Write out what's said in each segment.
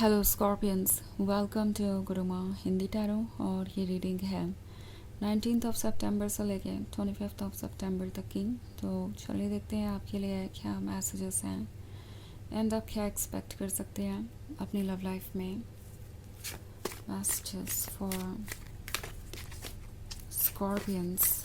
Hello scorpions, welcome to Guruma Hindi tarot. और ये reading है 19 सितंबर से लेके 25 सितंबर तक की। तो चलिए देखते हैं आपके लिए क्या मैसेजेस हैं एंड आप क्या एक्सपेक्ट कर सकते हैं अपनी लव लाइफ में। Messages for scorpions.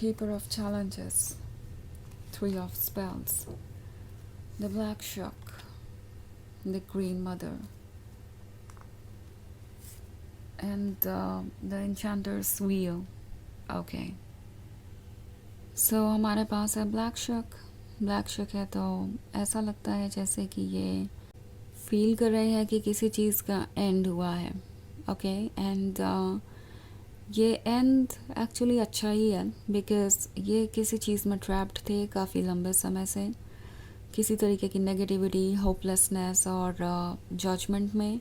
Keeper of Challenges, Three of Spells, the Black Shuck, the Green Mother, and the Enchanter's Wheel. Okay. So हमारे पास है ब्लैक शक। ब्लैक शक है तो ऐसा लगता है जैसे कि ये फील कर रहे हैं कि किसी चीज़ का एंड हुआ है। ओके एंड ये एंड एक्चुअली अच्छा ही है बिकॉज ये किसी चीज़ में ट्रैप्ड थे काफ़ी लंबे समय से, किसी तरीके की नेगेटिविटी, होपलेसनेस और जजमेंट में।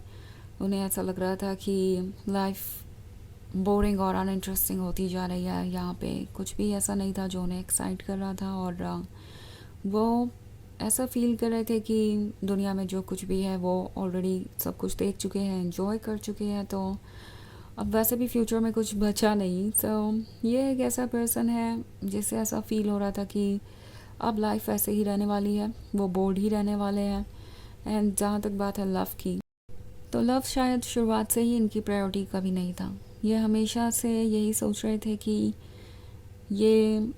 उन्हें ऐसा लग रहा था कि लाइफ बोरिंग और अनइंटरेस्टिंग होती जा रही है। यहाँ पे कुछ भी ऐसा नहीं था जो उन्हें एक्साइट कर रहा था और वो ऐसा फील कर रहे थे कि दुनिया में जो कुछ भी है वो ऑलरेडी सब कुछ देख चुके हैं, एंजॉय कर चुके हैं, तो अब वैसे भी फ्यूचर में कुछ बचा नहीं। तो ये एक ऐसा पर्सन है जिससे ऐसा फील हो रहा था कि अब लाइफ ऐसे ही रहने वाली है, वो बोर्ड ही रहने वाले हैं। एंड जहाँ तक बात है लव की, तो लव शायद शुरुआत से ही इनकी प्रायोरिटी कभी नहीं था। ये हमेशा से यही सोच रहे थे कि ये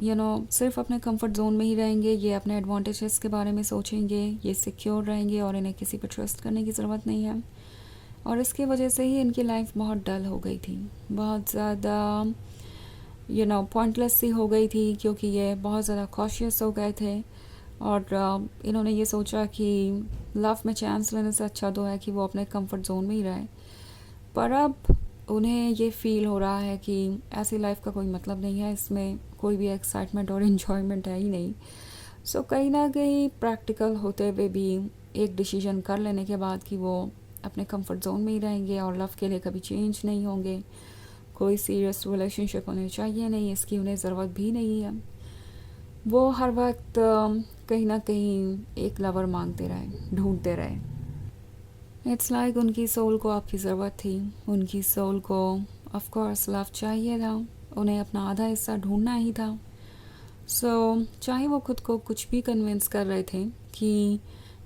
सिर्फ अपने कंफर्ट जोन में ही रहेंगे, ये अपने एडवांटेजेस के बारे में सोचेंगे, ये सिक्योर रहेंगे और इन्हें किसी पर ट्रस्ट करने की ज़रूरत नहीं है। और इसकी वजह से ही इनकी लाइफ बहुत डल हो गई थी, बहुत ज़्यादा पॉइंटलेस सी हो गई थी, क्योंकि ये बहुत ज़्यादा कॉशियस हो गए थे। और इन्होंने ये सोचा कि लव में चांस लेने से अच्छा तो है कि वो अपने कंफर्ट जोन में ही रहे। पर अब उन्हें ये फील हो रहा है कि ऐसी लाइफ का कोई मतलब नहीं है, इसमें कोई भी एक्साइटमेंट और इन्जॉयमेंट है ही नहीं। सो कहीं ना कहीं प्रैक्टिकल होते हुए भी एक डिसीजन कर लेने के बाद कि वो अपने कंफर्ट जोन में ही रहेंगे और लव के लिए कभी चेंज नहीं होंगे, कोई सीरियस रिलेशनशिप उन्हें चाहिए नहीं, इसकी उन्हें ज़रूरत भी नहीं है। वो हर वक्त कहीं ना कहीं एक लवर मांगते रहे, ढूंढते रहे। इट्स लाइक उनकी सोल को आपकी ज़रूरत थी, उनकी सोल को ऑफ कोर्स लव चाहिए था, उन्हें अपना आधा हिस्सा ढूंढना ही था। चाहे वो खुद को कुछ भी कन्विंस कर रहे थे कि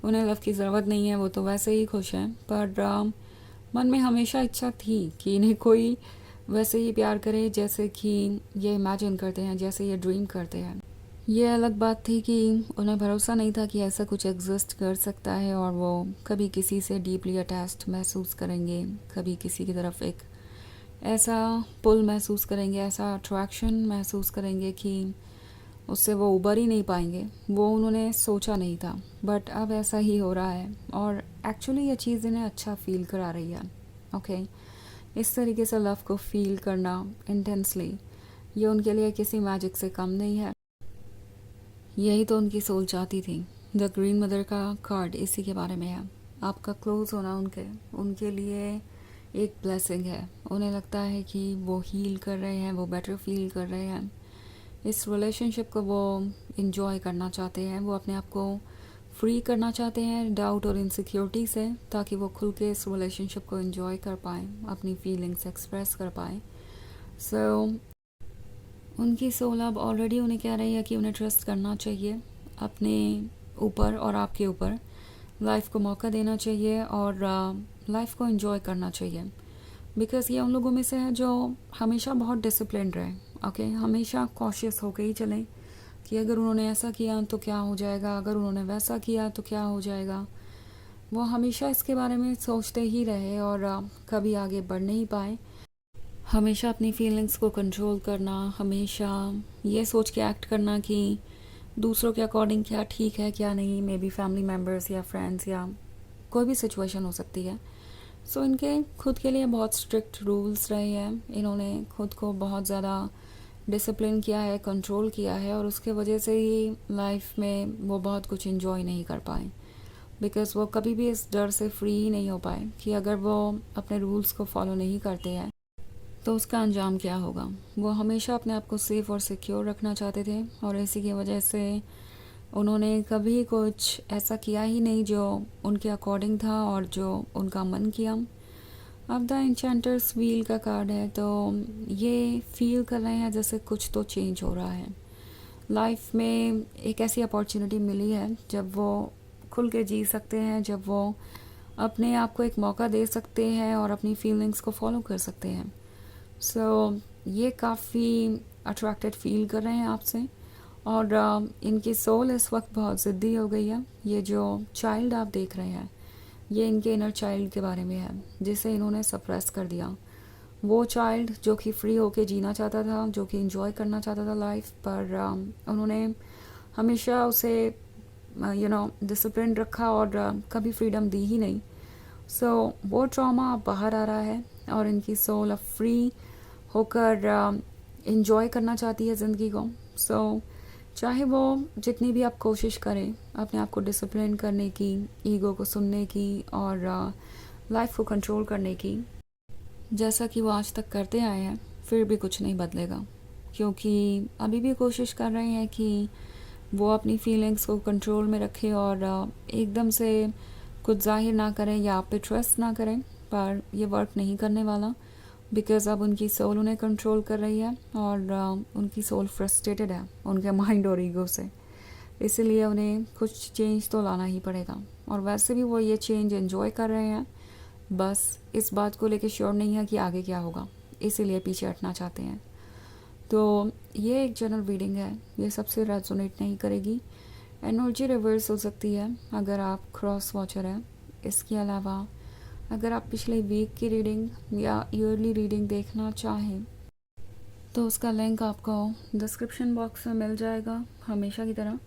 उन्हें लव की ज़रूरत नहीं है, वो तो वैसे ही खुश हैं, पर मन में हमेशा इच्छा थी कि इन्हें कोई वैसे ही प्यार करे जैसे कि ये इमेजिन करते हैं, जैसे ये ड्रीम करते हैं। ये अलग बात थी कि उन्हें भरोसा नहीं था कि ऐसा कुछ एग्जिस्ट कर सकता है और वो कभी किसी से डीपली अटैच्ड महसूस करेंगे, कभी किसी की तरफ एक ऐसा पुल महसूस करेंगे, ऐसा अट्रैक्शन महसूस करेंगे कि उससे वो उबर ही नहीं पाएंगे। वो उन्होंने सोचा नहीं था, बट अब ऐसा ही हो रहा है और एक्चुअली ये चीज़ इन्हें अच्छा फील करा रही है। ओके इस तरीके से लव को फील करना इंटेंसली, ये उनके लिए किसी मैजिक से कम नहीं है। यही तो उनकी सोल चाहती थी। द ग्रीन मदर का कार्ड इसी के बारे में है। आपका क्लोज होना उनके लिए एक ब्लेसिंग है। उन्हें लगता है कि वो हील कर रहे हैं, वो बेटर फील कर रहे हैं, इस रिलेशनशिप को वो इन्जॉय करना चाहते हैं, वो अपने आप को फ्री करना चाहते हैं डाउट और इनसिक्योरिटी से, ताकि वो खुल के इस रिलेशनशिप को इन्जॉय कर पाएँ, अपनी फीलिंग्स एक्सप्रेस कर पाएँ। उनकी सोल अब ऑलरेडी उन्हें कह रही है कि उन्हें ट्रस्ट करना चाहिए अपने ऊपर और आपके ऊपर, लाइफ को मौका देना चाहिए और लाइफ को एंजॉय करना चाहिए। बिकॉज़ ये उन लोगों में से है जो हमेशा बहुत डिसिप्लिन्ड रहे। ओके हमेशा कॉशियस होकर ही चलें कि अगर उन्होंने ऐसा किया तो क्या हो जाएगा, अगर उन्होंने वैसा किया तो क्या हो जाएगा। वो हमेशा इसके बारे में सोचते ही रहे और कभी आगे बढ़ नहीं पाए। हमेशा अपनी फीलिंग्स को कंट्रोल करना, हमेशा ये सोच के एक्ट करना कि दूसरों के अकॉर्डिंग क्या ठीक है क्या नहीं, मे बी फैमिली मेम्बर्स या फ्रेंड्स या कोई भी सिचुएशन हो सकती है। इनके खुद के लिए बहुत स्ट्रिक्ट रूल्स रहे हैं, इन्होंने खुद को बहुत ज़्यादा डिसिप्लिन किया है, कंट्रोल किया है और उसके वजह से ही लाइफ में वो बहुत कुछ इन्जॉय नहीं कर पाए। बिकॉज़ वो कभी भी इस डर से फ्री ही नहीं हो पाए कि अगर वो अपने रूल्स को फॉलो नहीं करते हैं तो उसका अंजाम क्या होगा। वो हमेशा अपने आप को सेफ़ और सिक्योर रखना चाहते थे और इसी की वजह से उन्होंने कभी कुछ ऐसा किया ही नहीं जो उनके अकॉर्डिंग था और जो उनका मन किया। अब द एन्चेंटर्स व्हील का कार्ड है, तो ये फील कर रहे हैं जैसे कुछ तो चेंज हो रहा है लाइफ में। एक ऐसी अपॉर्चुनिटी मिली है जब वो खुल के जी सकते हैं, जब वो अपने आप को एक मौका दे सकते हैं और अपनी फीलिंग्स को फॉलो कर सकते हैं। सो ये काफ़ी अट्रैक्टेड फील कर रहे हैं आपसे और इनकी सोल इस वक्त बहुत ज़िद्दी हो गई है। ये जो चाइल्ड आप देख रहे हैं ये इनके इनर चाइल्ड के बारे में है जिसे इन्होंने सप्रेस कर दिया। वो चाइल्ड जो कि फ्री होके जीना चाहता था, जो कि इंजॉय करना चाहता था लाइफ, पर उन्होंने हमेशा उसे डिसिप्लिन रखा और कभी फ्रीडम दी ही नहीं। सो वो ट्रॉमा अब बाहर आ रहा है और इनकी सोल अब फ्री होकर इंजॉय करना चाहती है ज़िंदगी को। सो चाहे वो जितनी भी आप कोशिश करें अपने आप को डिसिप्लिन करने की, ईगो को सुनने की और लाइफ को कंट्रोल करने की, जैसा कि वो आज तक करते आए हैं, फिर भी कुछ नहीं बदलेगा। क्योंकि अभी भी कोशिश कर रहे हैं कि वो अपनी फीलिंग्स को कंट्रोल में रखें और एकदम से कुछ जाहिर ना करें या आप पे ट्रस्ट ना करें, पर ये वर्क नहीं करने वाला। बिकॉज़ अब उनकी सोल उन्हें कंट्रोल कर रही है और उनकी सोल फ्रस्ट्रेटेड है उनके माइंड और ईगो से। इसीलिए उन्हें कुछ चेंज तो लाना ही पड़ेगा और वैसे भी वो ये चेंज एंजॉय कर रहे हैं, बस इस बात को लेके श्योर नहीं है कि आगे क्या होगा, इसीलिए पीछे हटना चाहते हैं। तो ये एक जनरल रीडिंग है, ये सबसे रेजोनेट नहीं करेगी। एनर्जी रिवर्स हो सकती है अगर आप क्रॉस वॉचर हैं। इसके अलावा अगर आप पिछले वीक की रीडिंग या ईयरली रीडिंग देखना चाहें तो उसका लिंक आपको डिस्क्रिप्शन बॉक्स में मिल जाएगा हमेशा की तरह।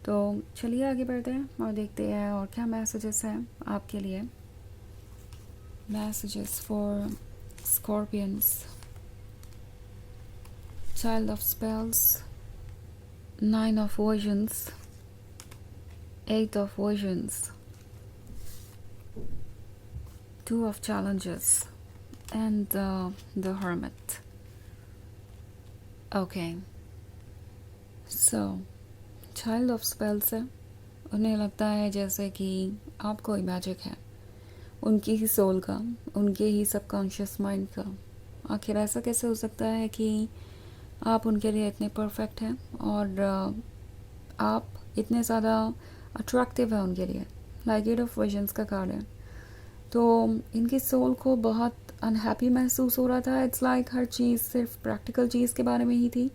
तो चलिए आगे बढ़ते हैं और देखते हैं और क्या मैसेजेस हैं आपके लिए। Messages for scorpions, child of spells, 9 of visions, 8 of visions, 2 of challenges and the hermit. Okay, so child of spells है। उन्हें लगता है जैसे कि आप कोई मैजिक है उनकी ही सोल का, उनके ही सबकॉन्शियस माइंड का। आखिर ऐसा कैसे हो सकता है कि आप उनके लिए इतने परफेक्ट हैं और आप इतने ज़्यादा अट्रैक्टिव है उनके लिए। लाइक 8 ऑफ विजन्स का कार्ड है, तो इनकी सोल को बहुत अनहैप्पी महसूस हो रहा था। इट्स लाइक हर चीज़ सिर्फ प्रैक्टिकल चीज़ के बारे में ही थी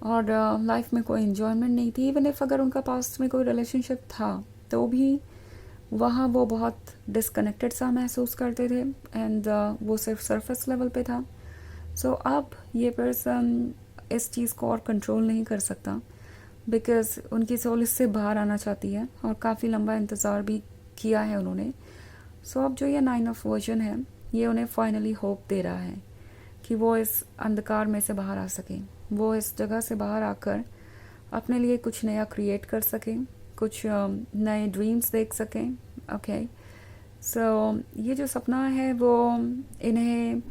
और लाइफ में कोई इन्जॉयमेंट नहीं थी। इवन इफ अगर उनका पास्ट में कोई रिलेशनशिप था तो भी वहाँ वो बहुत डिस्कनेक्टेड सा महसूस करते थे एंड वो सिर्फ सरफेस लेवल पे था। सो अब ये पर्सन इस चीज़ को और कंट्रोल नहीं कर सकता बिकॉज़ उनकी सोल इससे बाहर आना चाहती है और काफ़ी लंबा इंतज़ार भी किया है उन्होंने। सो अब जो ये 9 ऑफ वर्जन है ये उन्हें फाइनली होप दे रहा है कि वो इस अंधकार में से बाहर आ सकें, वो इस जगह से बाहर आकर अपने लिए कुछ नया क्रिएट कर सकें, कुछ नए ड्रीम्स देख सकें। ओके, सो ये जो सपना है वो इन्हें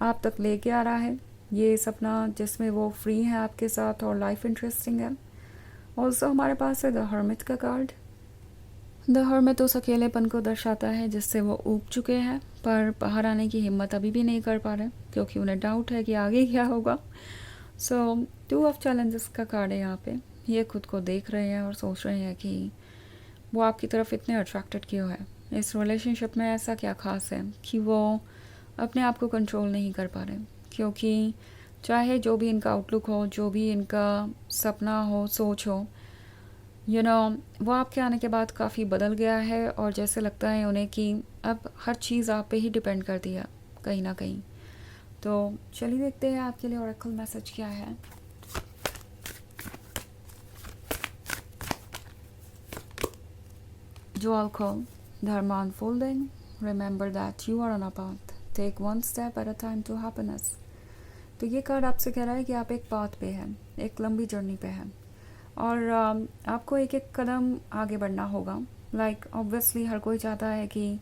आप तक लेके आ रहा है। ये सपना जिसमें वो फ्री हैं आपके साथ और लाइफ इंटरेस्टिंग है। ऑल्सो हमारे पास है द हर्मिट का कार्ड। द हर्मिट उस अकेलेपन को दर्शाता है जिससे वो ऊब चुके हैं पर बाहर आने की हिम्मत अभी भी नहीं कर पा रहे क्योंकि उन्हें डाउट है कि आगे क्या होगा। सो 2 ऑफ चैलेंजेस का कार्ड है यहाँ पे। ये खुद को देख रहे हैं और सोच रहे हैं कि वो आपकी तरफ इतने अट्रैक्टेड क्यों है, इस रिलेशनशिप में ऐसा क्या ख़ास है कि वो अपने आप को कंट्रोल नहीं कर पा रहे। क्योंकि चाहे जो भी इनका आउटलुक हो, जो भी इनका सपना हो, सोच हो, वो आपके आने के बाद काफ़ी बदल गया है और जैसे लगता है उन्हें कि अब हर चीज़ आप पे ही डिपेंड करती है कहीं ना कहीं। तो चलिए देखते हैं आपके लिए ओरेकल मैसेज क्या है। Dual call, Dharma unfolding. Remember that you are on a path. Take one step at a time to happiness. तो ये कार्ड आपसे कह रहा है कि आप एक पाथ पे हैं, एक लंबी जर्नी पे हैं और आपको एक एक कदम आगे बढ़ना होगा लाइक ऑब्वियसली हर कोई चाहता है कि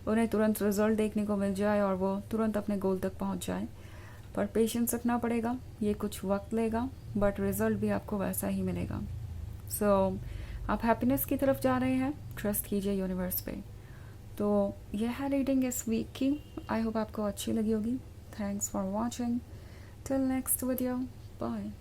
उन्हें तुरंत रिजल्ट देखने को मिल जाए और वो तुरंत अपने गोल तक पहुंच जाए, पर पेशेंस रखना पड़ेगा, ये कुछ वक्त लेगा, बट रिजल्ट भी आपको वैसा ही मिलेगा। सो आप हैप्पीनेस की तरफ जा रहे हैं, ट्रस्ट कीजिए यूनिवर्स पे। तो यह है रीडिंग इस वीक की। आई होप आपको अच्छी लगी होगी। Thanks for watching. Till next video, bye.